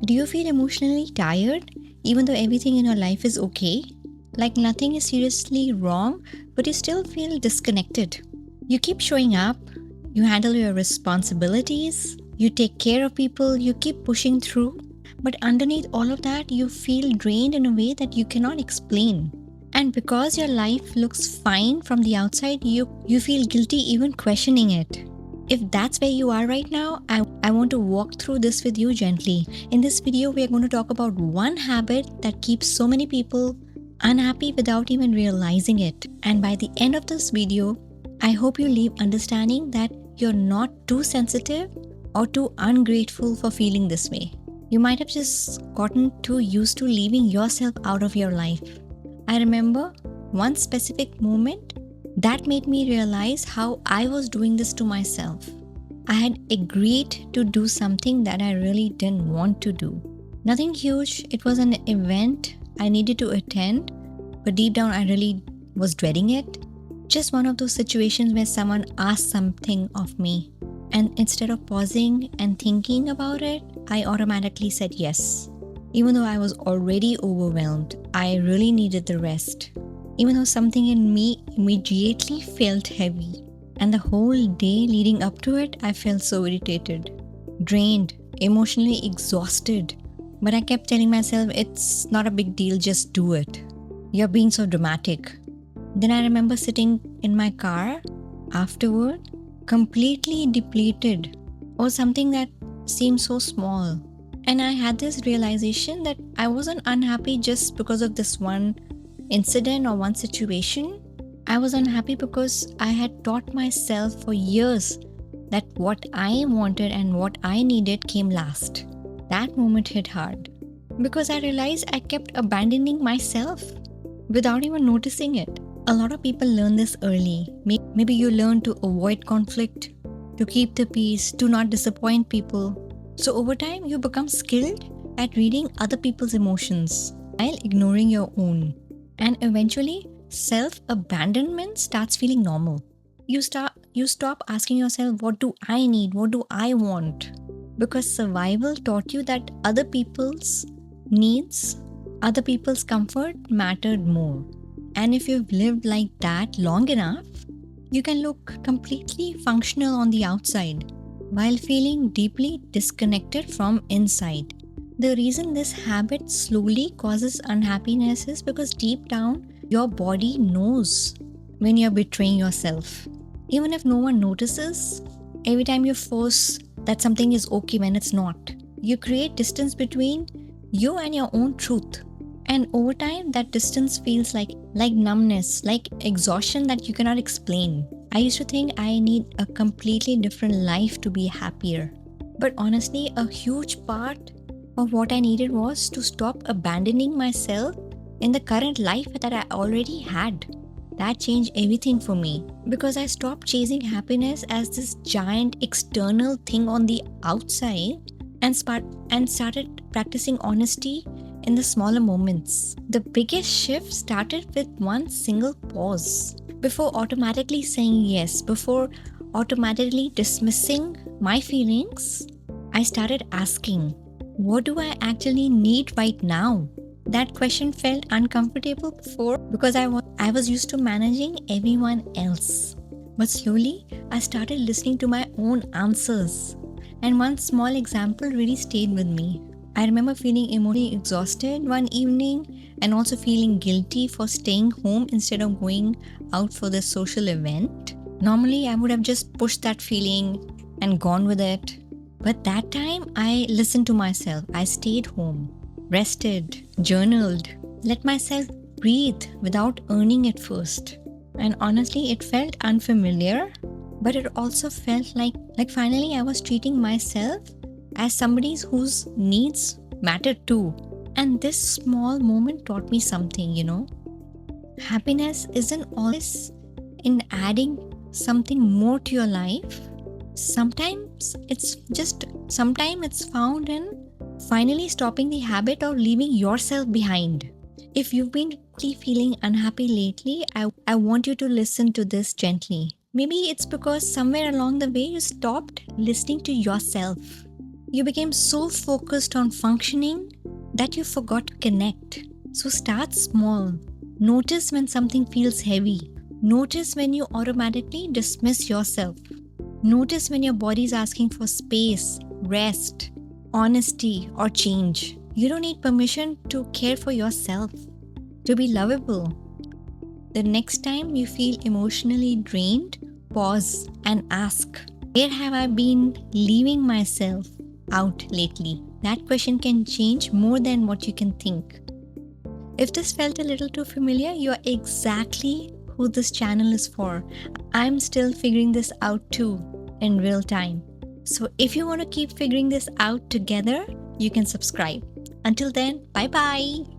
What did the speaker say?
Do you feel emotionally tired even though everything in your life is okay? Like nothing is seriously wrong, but you still feel disconnected. You keep showing up, you handle your responsibilities, you take care of people, you keep pushing through, but underneath all of that, you feel drained in a way that you cannot explain. And because your life looks fine from the outside, you feel guilty even questioning it. If that's where you are right now, I want to walk through this with you gently. In this video, we are going to talk about one habit that keeps so many people unhappy without even realizing it. And by the end of this video, I hope you leave understanding that you're not too sensitive or too ungrateful for feeling this way. You might have just gotten too used to leaving yourself out of your life. I remember one specific moment that made me realize how I was doing this to myself. I had agreed to do something that I really didn't want to do. Nothing huge, it was an event I needed to attend, but deep down I really was dreading it. Just one of those situations where someone asked something of me, and instead of pausing and thinking about it, I automatically said yes. Even though I was already overwhelmed, I really needed the rest. Even though something in me immediately felt heavy. And the whole day leading up to it, I felt so irritated, drained, emotionally exhausted. But I kept telling myself, it's not a big deal, just do it. You're being so dramatic. Then I remember sitting in my car afterward, completely depleted, or something that seemed so small. And I had this realization that I wasn't unhappy just because of this one incident or one situation. I was unhappy because I had taught myself for years that what I wanted and what I needed came last. That moment hit hard because I realized I kept abandoning myself without even noticing it. A lot of people learn this early. Maybe you learn to avoid conflict, to keep the peace, to not disappoint people. So over time, you become skilled at reading other people's emotions while ignoring your own. And eventually, self-abandonment starts feeling normal. You stop asking yourself, what do I need? What do I want? Because survival taught you that other people's needs, other people's comfort mattered more. And if you've lived like that long enough, you can look completely functional on the outside while feeling deeply disconnected from inside. The reason this habit slowly causes unhappiness is because deep down, your body knows when you're betraying yourself. Even if no one notices, every time you force that something is okay when it's not, you create distance between you and your own truth. And over time, that distance feels like numbness, like exhaustion that you cannot explain. I used to think I need a completely different life to be happier. But honestly, a huge part of what I needed was to stop abandoning myself in the current life that I already had. That changed everything for me because I stopped chasing happiness as this giant external thing on the outside and started practicing honesty in the smaller moments. The biggest shift started with one single pause. Before automatically saying yes, before automatically dismissing my feelings, I started asking, what do I actually need right now? That question felt uncomfortable before because I was used to managing everyone else. But slowly, I started listening to my own answers. And one small example really stayed with me. I remember feeling emotionally exhausted one evening and also feeling guilty for staying home instead of going out for the social event. Normally, I would have just pushed that feeling and gone with it. But that time, I listened to myself. I stayed home, rested, journaled, let myself breathe without earning it first. And honestly, it felt unfamiliar, but it also felt like finally I was treating myself as somebody whose needs mattered too. And this small moment taught me something. Happiness isn't always in adding something more to your life. Sometimes it's found in finally stopping the habit of leaving yourself behind. If you've been feeling unhappy lately, I want you to listen to this gently. Maybe it's because somewhere along the way you stopped listening to yourself. You became so focused on functioning that you forgot to connect. So start small. Notice when something feels heavy. Notice when you automatically dismiss yourself. Notice when your body is asking for space, rest, honesty, or change. You don't need permission to care for yourself, to be lovable. The next time you feel emotionally drained, pause and ask, where have I been leaving myself out lately? That question can change more than what you can think. If this felt a little too familiar, you are exactly who this channel is for. I'm still figuring this out too in real time. So if you want to keep figuring this out together, you can subscribe. Until then, bye bye.